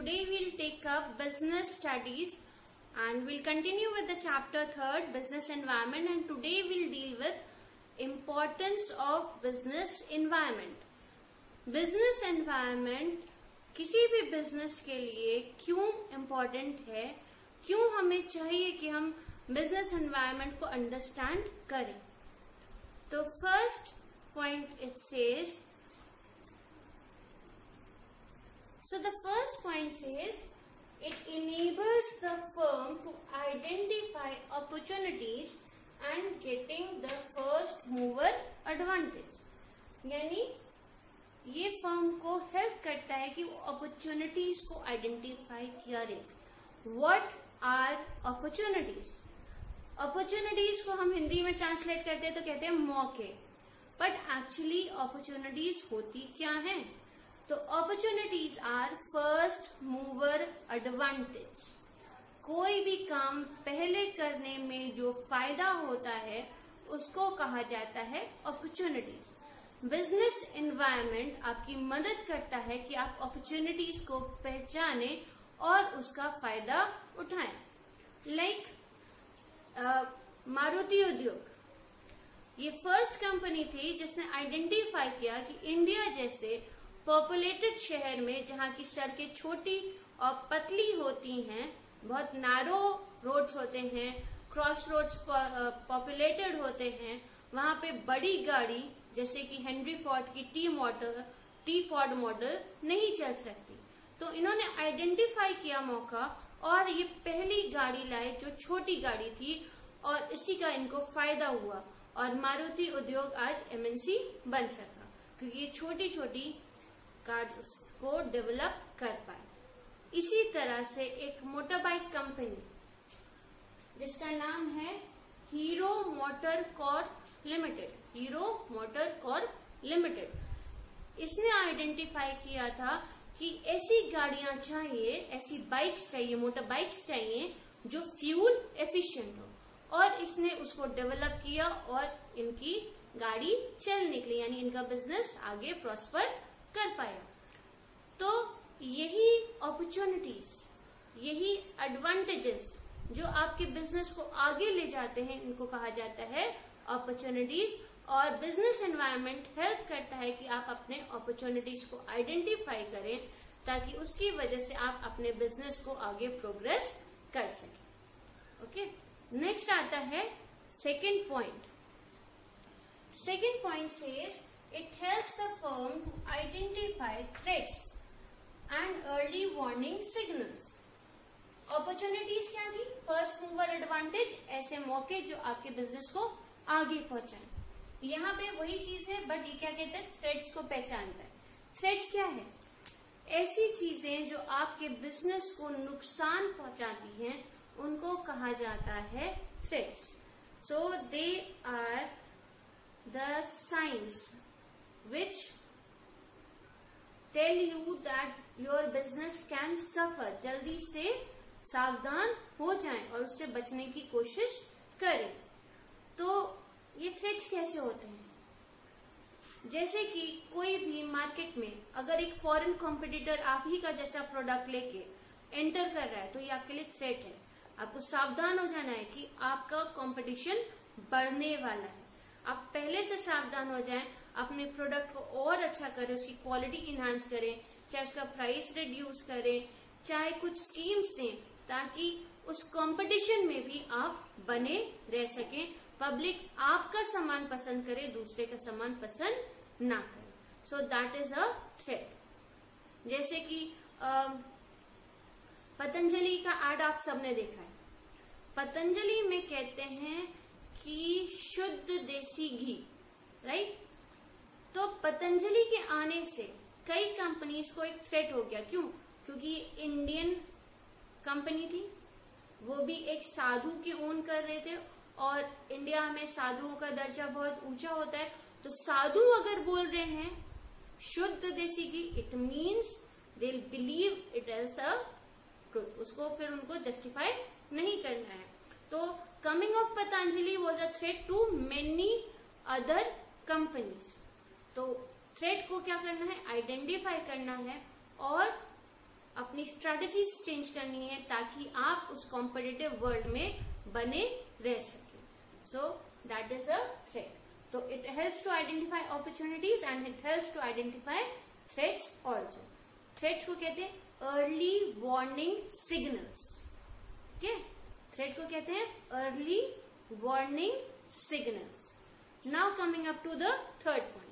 today we'll take up business studies and we'll continue with the chapter 3rd, business environment, and today we'll deal with importance of business environment. Business environment किसी भी business के लिए क्यों important है, क्यों हमें चाहिए कि हम business environment को understand करें. तो first point it says, so the first point says it enables the firm to identify opportunities and getting the first mover advantage. यानी ये फर्म को हेल्प करता है कि वो अपॉर्चुनिटीज को आइडेंटिफाई करे. What are opportunities? अपॉर्चुनिटीज को हम हिंदी में ट्रांसलेट करते हैं तो कहते हैं मौके, बट एक्चुअली अपॉर्चुनिटीज होती क्या हैं? तो opportunities are first mover advantage. कोई भी काम पहले करने में जो फायदा होता है उसको कहा जाता है अपॉर्चुनिटीज. बिजनेस एनवायरनमेंट आपकी मदद करता है कि आप अपॉर्चुनिटीज को पहचाने और उसका फायदा उठाएं. लाइक मारुति उद्योग, ये फर्स्ट कंपनी थी जिसने आइडेंटिफाई किया कि इंडिया जैसे पॉपुलेटेड शहर में जहाँ की सड़कें छोटी और पतली होती हैं, बहुत नैरो रोड्स होते हैं, क्रॉस रोड्स पॉपुलेटेड होते हैं, वहां पे बड़ी गाड़ी जैसे कि हेनरी फोर्ड की टी फोर्ड मॉडल नहीं चल सकती. तो इन्होंने आइडेंटिफाई किया मौका और ये पहली गाड़ी लाए जो छोटी गाड़ी थी और इसी का इनको फायदा हुआ और मारुति उद्योग आज एमएनसी बन सका क्योंकि ये छोटी छोटी कार्स को डेवलप कर पाए. इसी तरह से एक मोटर बाइक कंपनी जिसका नाम है hero motor Corp limited, hero motor Corp limited, इसने आइडेंटिफाई किया था कि ऐसी गाड़ियां चाहिए, ऐसी बाइक्स चाहिए, मोटर बाइक्स चाहिए जो फ्यूल एफिशिएंट हो, और इसने उसको डेवलप किया और इनकी गाड़ी चल निकली, यानी इनका बिजनेस आगे प्रॉस्पर कर पाया. तो यही अपॉर्चुनिटीज, यही एडवांटेजेस जो आपके बिजनेस को आगे ले जाते हैं, इनको कहा जाता है अपॉर्चुनिटीज. और बिजनेस एनवायरनमेंट हेल्प करता है कि आप अपने अपॉर्चुनिटीज को आइडेंटिफाई करें ताकि उसकी वजह से आप अपने बिजनेस को आगे प्रोग्रेस कर सकें. ओके, नेक्स्ट आता है second point. Second point says it helps the firm to identify threats and early warning signals. Opportunities क्या थी? फर्स्ट मूवर एडवांटेज, ऐसे मौके जो आपके बिजनेस को आगे पहुंचाएं. यहाँ पे वही चीज है, बट ये क्या कहते हैं? थ्रेट्स को पहचानता है. थ्रेट्स क्या है? ऐसी चीजें जो आपके बिजनेस को नुकसान पहुंचाती हैं उनको कहा जाता है threats. So they are the science which tell you that your business can suffer. जल्दी से सावधान हो जाएं और उससे बचने की कोशिश करें. तो ये थ्रेट्स कैसे होते हैं? जैसे कि कोई भी मार्केट में अगर एक फॉरेन कॉम्पिटिटर आप ही का जैसा प्रोडक्ट लेके एंटर कर रहा है तो ये आपके लिए थ्रेट है. आपको सावधान हो जाना है कि आपका कंपटीशन बढ़ने वाला है. आप पहले से सावधान हो जाएं, अपने प्रोडक्ट को और अच्छा करें, उसकी क्वालिटी इनहांस करें, चाहे उसका प्राइस रिड्यूस करें, चाहे कुछ स्कीम्स दें ताकि उस कंपटीशन में भी आप बने रह सकें. पब्लिक आपका सामान पसंद करे, दूसरे का सामान पसंद ना करे. सो दैट इज अ थ्रेट. जैसे कि पतंजलि का एड आप सबने देखा है. पतंजलि में कहते हैं कि शुद्ध देसी घी, राइट? तो पतंजलि के आने से कई कंपनीज को एक थ्रेट हो गया. क्यों? क्योंकि इंडियन कंपनी थी, वो भी एक साधु की ओन कर रहे थे और इंडिया में साधुओं का दर्जा बहुत ऊंचा होता है. तो साधु अगर बोल रहे हैं शुद्ध देसी घी, it means they believe it is a truth. उसको फिर उनको जस्टिफाई नहीं करना है. तो coming of Patanjali was a threat to many other companies. तो थ्रेट को क्या करना है? आइडेंटिफाई करना है और अपनी स्ट्रेटजीज चेंज करनी है ताकि आप उस कॉम्पिटिटिव वर्ल्ड में बने रह सके. So that is a threat. तो it helps to identify opportunities and it helps to identify threats also. Threats को कहते हैं early warning signals. Okay, threat को कहते हैं early warning signals. Now coming up to the third point.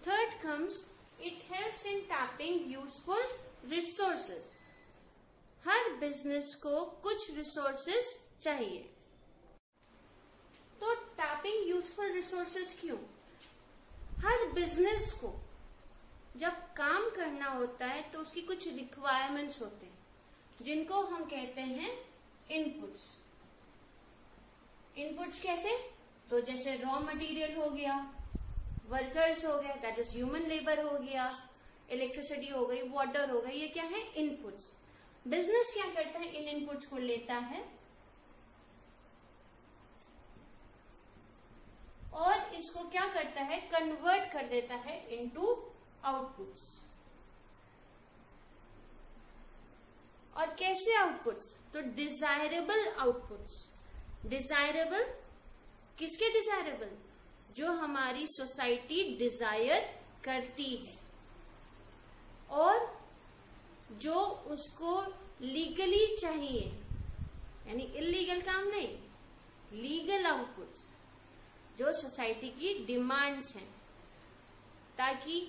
Third comes, it helps in tapping useful resources. हर business को कुछ resources चाहिए. तो टैपिंग यूजफुल रिसोर्सेस क्यों? हर बिजनेस को जब काम करना होता है तो उसकी कुछ रिक्वायरमेंट्स होते हैं जिनको हम कहते हैं इनपुट्स. इनपुट्स कैसे? तो जैसे रॉ मटेरियल हो गया, वर्कर्स हो गए, दैट इज ह्यूमन लेबर हो गया, इलेक्ट्रिसिटी हो गई, वाटर हो गई, ये क्या है? इनपुट्स. बिजनेस क्या करता है? इन इनपुट्स को लेता है और इसको क्या करता है? कन्वर्ट कर देता है इनटू आउटपुट्स. और कैसे आउटपुट्स? तो डिजायरेबल आउटपुट्स. डिजायरेबल किसके डिजायरेबल? जो हमारी सोसाइटी डिजायर करती है और जो उसको लीगली चाहिए, यानी इलीगल काम नहीं, लीगल आउटपुट्स जो सोसाइटी की डिमांड्स हैं, ताकि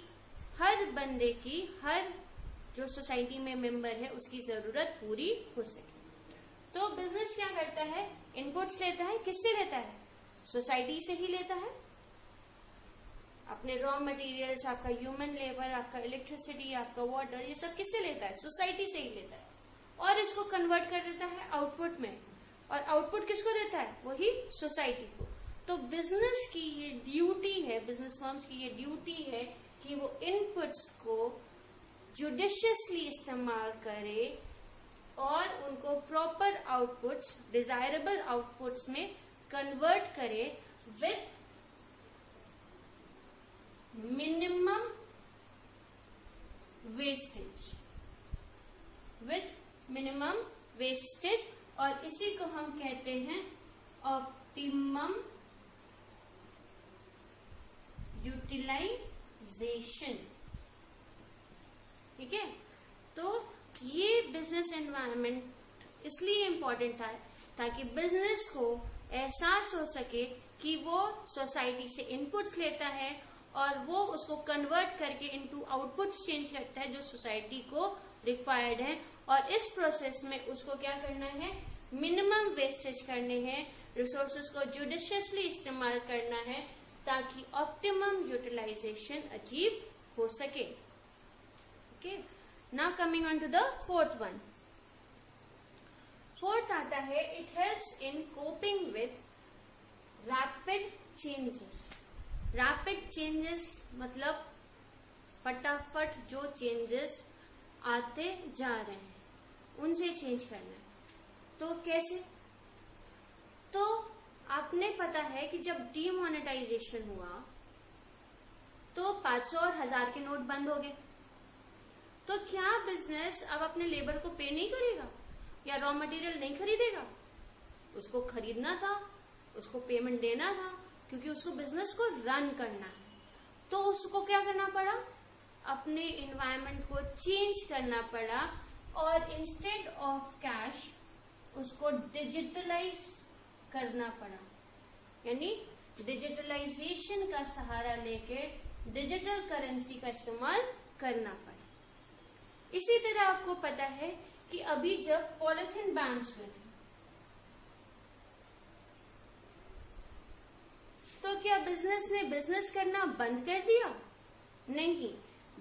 हर बंदे की, हर जो सोसाइटी में मेंबर है उसकी जरूरत पूरी हो सके. तो बिजनेस क्या करता है? इनपुट्स लेता है. किससे लेता है? सोसाइटी से ही लेता है. अपने रॉ मटेरियल्स, आपका ह्यूमन लेबर, आपका इलेक्ट्रिसिटी, आपका वाटर, ये सब किससे लेता है? सोसाइटी से ही लेता है. और इसको कन्वर्ट कर देता है आउटपुट में. और आउटपुट किसको देता है? वही सोसाइटी को. तो बिजनेस की ये ड्यूटी है, बिजनेस फर्म्स की ये ड्यूटी है कि वो इनपुट्स को जुडिशियसली इस्तेमाल करे और उनको प्रॉपर आउटपुट्स, डिजायरेबल आउटपुट्स में कन्वर्ट करे with minimum wastage. With minimum wastage. और इसी को हम कहते हैं ऑप्टिमम यूटिलाइजेशन. ठीक है? तो ये बिजनेस एनवायरनमेंट इसलिए इम्पोर्टेंट है ताकि बिजनेस को एहसास हो सके कि वो सोसाइटी से इनपुट्स लेता है और वो उसको कन्वर्ट करके इनटू आउटपुट्स चेंज करता है जो सोसाइटी को रिक्वायर्ड है. और इस प्रोसेस में उसको क्या करना है? मिनिमम वेस्टेज करने हैं, रिसोर्सेज को जुडिशियसली इस्तेमाल करना है ताकि ऑप्टिमम यूटिलाइजेशन अचीव हो सके. Okay, now coming on to the fourth one. Fourth आता है, it helps in coping with rapid changes. Rapid changes मतलब फटाफट जो चेंजेस आते जा रहे हैं उनसे चेंज करना है. तो कैसे? तो आपने पता है कि जब डीमोनेटाइजेशन हुआ तो 500 और 1000 के नोट बंद हो गए. तो क्या बिजनेस अब अपने लेबर को पे नहीं करेगा या रॉ मटेरियल नहीं खरीदेगा? उसको खरीदना था, उसको पेमेंट देना था, क्योंकि उसको बिजनेस को रन करना है. तो उसको क्या करना पड़ा? अपने एनवायरनमेंट को चेंज करना पड़ा और इंस्टेड ऑफ कैश उसको डिजिटलाइज करना पड़ा. यानी डिजिटलाइजेशन का सहारा लेके डिजिटल करेंसी का इस्तेमाल करना पड़ा. इसी तरह आपको पता है कि अभी जब पॉलिथीन बैन्स हुए थे तो क्या बिजनेस ने बिजनेस करना बंद कर दिया? नहीं.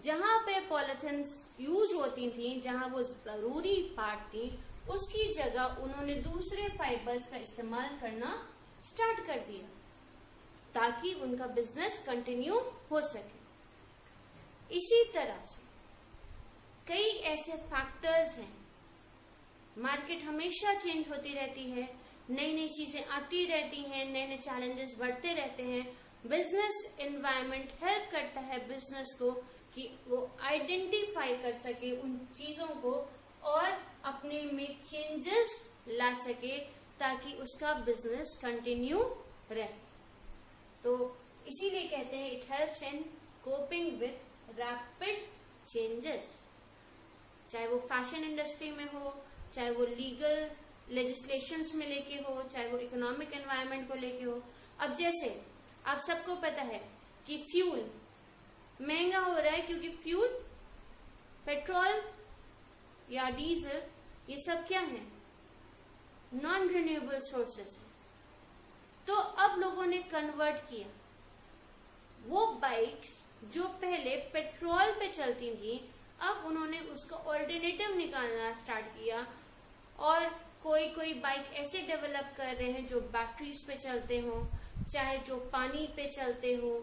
जहां पे पॉलिथीन यूज होती थी, जहां वो जरूरी पार्ट थी, उसकी जगह उन्होंने दूसरे फाइबर्स का इस्तेमाल करना स्टार्ट कर दिया ताकि उनका बिजनेस कंटिन्यू हो सके. इसी तरह से कई ऐसे फैक्टर्स हैं. मार्केट हमेशा चेंज होती रहती है, नई नई चीजें आती रहती हैं, नए नए चैलेंजेस बढ़ते रहते हैं. बिजनेस एनवायरनमेंट हेल्प करता है बिजनेस को कि वो आइडेंटिफाई कर सके उन चीजों को और अपने में चेंजेस ला सके ताकि उसका बिजनेस कंटिन्यू रहे। तो इसीलिए कहते हैं it helps in coping with rapid changes, चाहे वो फैशन इंडस्ट्री में हो, चाहे वो लीगल लेजिस्लेशंस में लेके हो, चाहे वो इकोनॉमिक एनवायरनमेंट को लेके हो। अब जैसे आप सबको पता है कि फ्यूल महंगा हो रहा है क्योंकि फ्यूल, पेट्रोल या डीजल, ये सब क्या है, नॉन रिन्यूएबल सोर्सेस है। तो अब लोगों ने कन्वर्ट किया, वो बाइक्स जो पहले पेट्रोल पे चलती थी अब उन्होंने उसका ऑल्टरनेटिव निकालना स्टार्ट किया और कोई बाइक ऐसे डेवलप कर रहे हैं जो बैटरीज पे चलते हो, चाहे जो पानी पे चलते हो,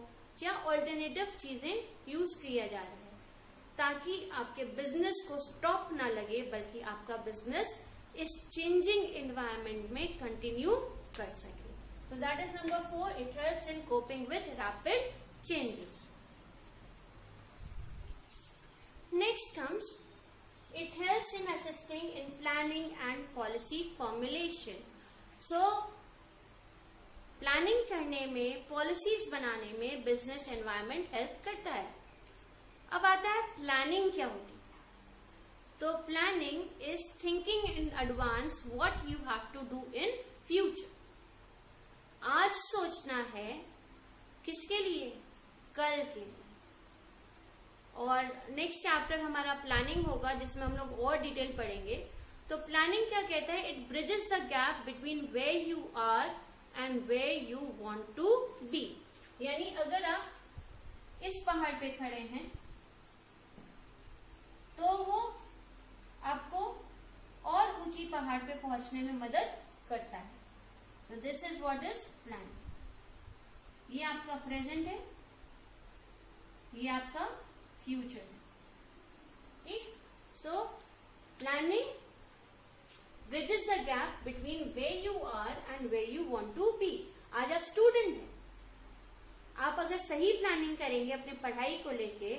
या ऑल्टरनेटिव चीजें यूज किया जा रहा है ताकि आपके बिजनेस को स्टॉप ना लगे बल्कि आपका बिजनेस इस चेंजिंग एनवायरनमेंट में कंटिन्यू कर सके। So that is number 4, it helps in coping with rapid changes. Next comes it helps in assisting in planning and policy formulation. So planning करने में, पॉलिसीज बनाने में बिजनेस एनवायरनमेंट हेल्प करता है। अब आता है प्लानिंग क्या होती है। तो planning is thinking in advance what you have to do in future. आज सोचना है किसके लिए, कल के लिए। और नेक्स्ट चैप्टर हमारा प्लानिंग होगा जिसमें हम लोग और डिटेल पढ़ेंगे। तो प्लानिंग क्या कहता है, it bridges the gap between where you are and where you want to be. यानी अगर आप इस पहाड़ पे खड़े हैं तो वो आपको और ऊंची पहाड़ पे पहुंचने में मदद करता है। तो this is what is planning. ये आपका प्रेजेंट है, ये आपका फ्यूचर। ठीक, so planning bridges the gap between where you are and where you want to be. आज आप स्टूडेंट हैं, आप अगर सही प्लानिंग करेंगे अपने पढ़ाई को लेके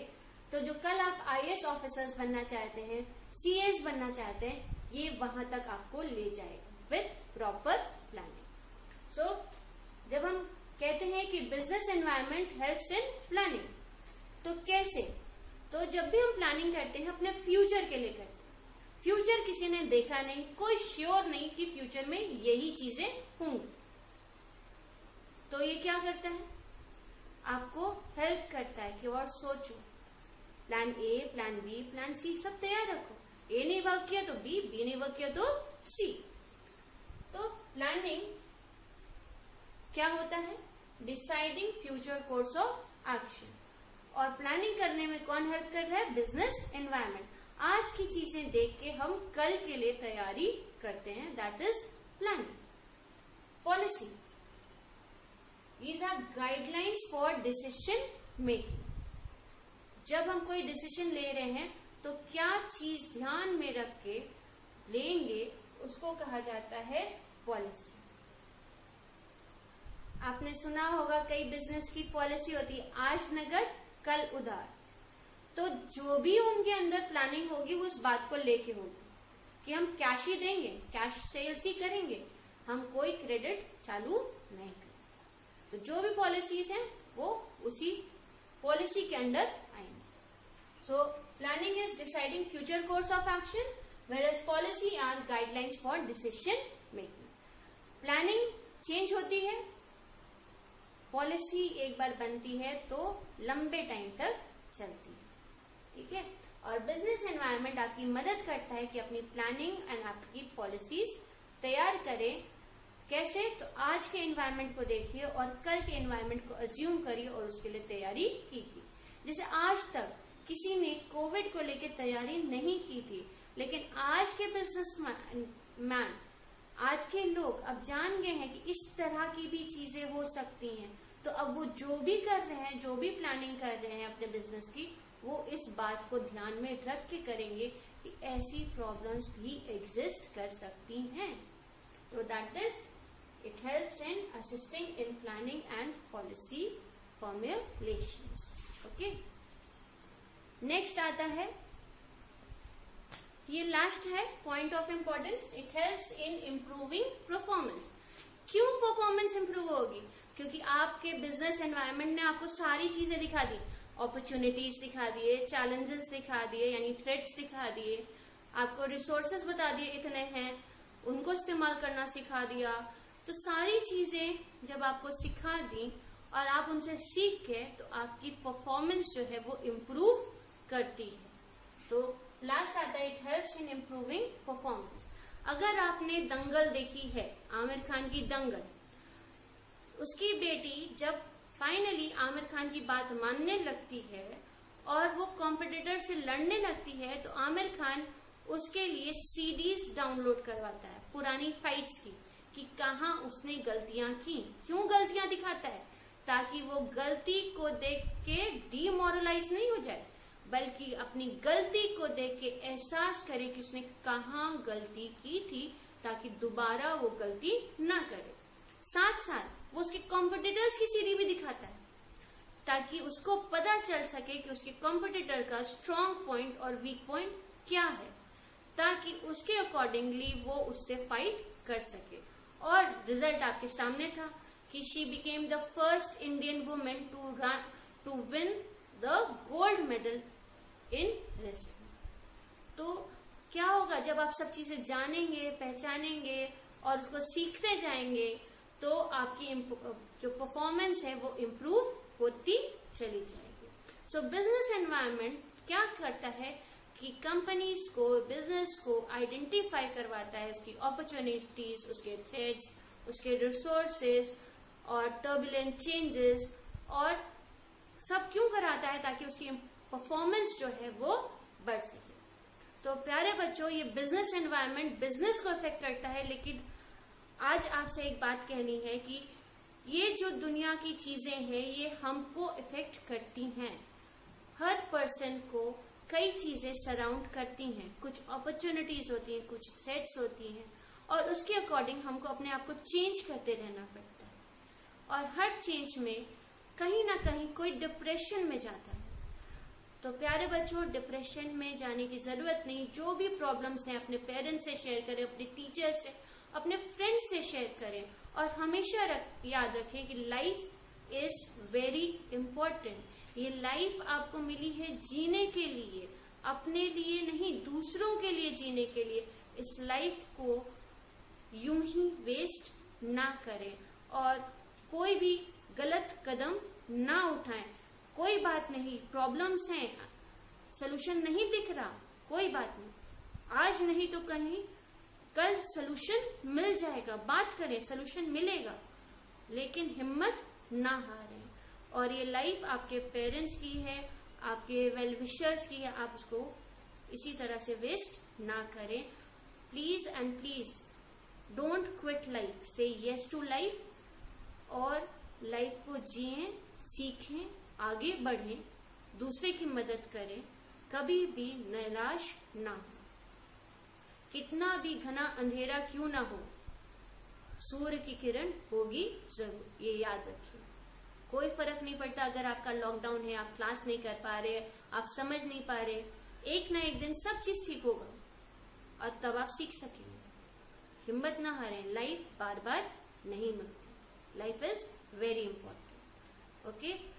तो जो कल आप आईएएस ऑफिसर्स बनना चाहते हैं, सीएस बनना चाहते हैं, ये वहां तक आपको ले जाएगा विथ प्रॉपर प्लानिंग। सो जब हम कहते हैं कि business environment helps in planning, तो कैसे, तो जब भी हम प्लानिंग करते हैं अपने फ्यूचर के लिए करते हैं। फ्यूचर किसी ने देखा नहीं, कोई श्योर नहीं कि फ्यूचर में यही चीजें होंगी, तो ये क्या करता है, आपको हेल्प करता है कि और सोचो, plan A, plan B, plan C सब तैयार रखो। ए नहीं वर्क किया तो बी, बी नहीं वर्क किया तो सी। तो प्लानिंग क्या होता है, deciding future course of action. और प्लानिंग करने में कौन हेल्प कर रहा है, बिजनेस एनवायरनमेंट। आज की चीजें देख के हम कल के लिए तैयारी करते हैं, that is planning. Policy, these are guidelines for decision making. जब हम कोई डिसीजन ले रहे हैं तो क्या चीज ध्यान में रख के लेंगे, उसको कहा जाता है पॉलिसी। आपने सुना होगा कई बिजनेस की पॉलिसी होती है, आज नगद कल उधार। तो जो भी उनके अंदर प्लानिंग होगी वो उस बात को लेके होगी कि हम कैश ही देंगे, कैश सेल्स ही करेंगे, हम कोई क्रेडिट चालू नहीं करेंगे। तो जो भी पॉलिसीज हैं वो उसी पॉलिसी के अंडर आएंगे। So planning is deciding future course of action, whereas policy are guidelines for decision making. Planning change होती है, पॉलिसी एक बार बनती है तो लंबे टाइम तक चलती है। ठीक है, और बिजनेस एनवायरनमेंट आपकी मदद करता है कि अपनी प्लानिंग एंड आपकी पॉलिसीज तैयार करें। कैसे, तो आज के एनवायरनमेंट को देखिए और कल के एनवायरनमेंट को अज्यूम करिए और उसके लिए तैयारी कीजिए। जैसे आज तक किसी ने कोविड को लेकर तैयारी नहीं की थी, लेकिन आज के बिजनेसमैन, आज के लोग अब जान गए हैं कि इस तरह की भी चीजें हो सकती हैं। तो अब वो जो भी कर रहे हैं, जो भी प्लानिंग कर रहे हैं अपने बिजनेस की, वो इस बात को ध्यान में रख के करेंगे कि ऐसी प्रॉब्लम्स भी एग्जिस्ट कर सकती हैं। तो that is, it helps in assisting in planning and policy formulations. Okay, next आता है, ये लास्ट है point of importance, it helps in improving performance. क्यों परफॉर्मेंस इंप्रूव होगी? क्योंकि आपके बिजनेस एनवायरनमेंट ने आपको सारी चीजें दिखा दी, अपॉर्चुनिटीज दिखा दिए, चैलेंजेस दिखा दिए यानी थ्रेट्स दिखा दिए, आपको रिसोर्सेज बता दिए इतने हैं, उनको इस्तेमाल करना सिखा दिया। तो सारी चीजें जब आपको सिखा दी और आप उनसे सीख गए तो आपकी परफॉर्मेंस जो है वो इम्प्रूव करती है। तो लास्ट आता है, it helps in improving performance. अगर आपने दंगल देखी है, आमिर खान की दंगल, उसकी बेटी जब फाइनली आमिर खान की बात मानने लगती है और वो कॉम्पिटिटर से लड़ने लगती है, तो आमिर खान उसके लिए सीडीज डाउनलोड करवाता है पुरानी फाइट्स की, कि कहाँ उसने गलतियां की। क्यों गलतियां दिखाता है? ताकि वो गलती को देख के डीमोरलाइज नहीं हो जाए, बल्कि अपनी गलती को देख के एहसास करे कि उसने कहाँ गलती की थी, ताकि दोबारा वो गलती ना करे। साथ साथ वो उसके कॉम्पिटिटर्स की सीढ़ी भी दिखाता है, ताकि उसको पता चल सके कि उसके कॉम्पिटिटर का स्ट्रॉन्ग पॉइंट और वीक पॉइंट क्या है, ताकि उसके अकॉर्डिंगली वो उससे फाइट कर सके। और रिजल्ट आपके सामने था कि she became the first Indian women to win the gold medal in wrestling. तो क्या होगा जब आप सब चीजें जानेंगे, पहचानेंगे और उसको सीखते जाएंगे, तो आपकी जो परफॉर्मेंस है वो इम्प्रूव होती चली जाएगी। सो बिजनेस एनवायरनमेंट क्या करता है कि कंपनीज को, बिजनेस को आइडेंटिफाई करवाता है, उसकी अपॉर्चुनिटीज, उसके थ्रेट्स, उसके रिसोर्सेज और टर्बुलेंट चेंजेस, और सब क्यों कराता है? ताकि उसकी परफॉर्मेंस जो है वो बढ़ सके। तो प्यारे बच्चों, ये बिजनेस एनवायरनमेंट बिजनेस को इफेक्ट करता है, लेकिन आज आपसे एक बात कहनी है कि ये जो दुनिया की चीजें हैं ये हमको इफेक्ट करती हैं। हर पर्सन को कई चीजें सराउंड करती हैं, कुछ अपॉर्चुनिटीज होती हैं, कुछ थ्रेट्स होती हैं, और उसके अकॉर्डिंग हमको अपने आप को चेंज करते रहना पड़ता है। और हर चेंज में कहीं ना कहीं कोई डिप्रेशन में जाता है। तो प्यारे बच्चों, डिप्रेशन में जाने की जरूरत नहीं। जो भी प्रॉब्लम्स हैं अपने पेरेंट्स से शेयर करें, अपने टीचर्स से, अपने फ्रेंड्स से शेयर करें, और हमेशा याद रखें कि लाइफ इज वेरी इम्पोर्टेंट। ये लाइफ आपको मिली है जीने के लिए, अपने लिए नहीं, दूसरों के लिए जीने के लिए। इस लाइफ को यूं ही वेस्ट ना करें और कोई भी गलत कदम ना उठाएं। कोई बात नहीं, प्रॉब्लम्स हैं, सलूशन नहीं दिख रहा, कोई बात नहीं, आज नहीं तो कहीं कल सलूशन मिल जाएगा। बात करें, सलूशन मिलेगा, लेकिन हिम्मत ना हारें। और ये लाइफ आपके पेरेंट्स की है, आपके वेल विशर्स की है, आप उसको इसी तरह से वेस्ट ना करें। Please and please don't quit life, से यस टू लाइफ, और लाइफ को जिएं, सीखें, आगे बढ़ें, दूसरे की मदद करें, कभी भी निराश ना हो। कितना भी घना अंधेरा क्यों ना हो, सूर्य की किरण होगी जरूर, ये याद रखिए। कोई फर्क नहीं पड़ता अगर आपका लॉकडाउन है, आप क्लास नहीं कर पा रहे, आप समझ नहीं पा रहे, एक ना एक दिन सब चीज ठीक होगा और तब आप सीख सकेंगे। हिम्मत ना हारें, लाइफ बार बार नहीं मिलती, life is very important. Okay.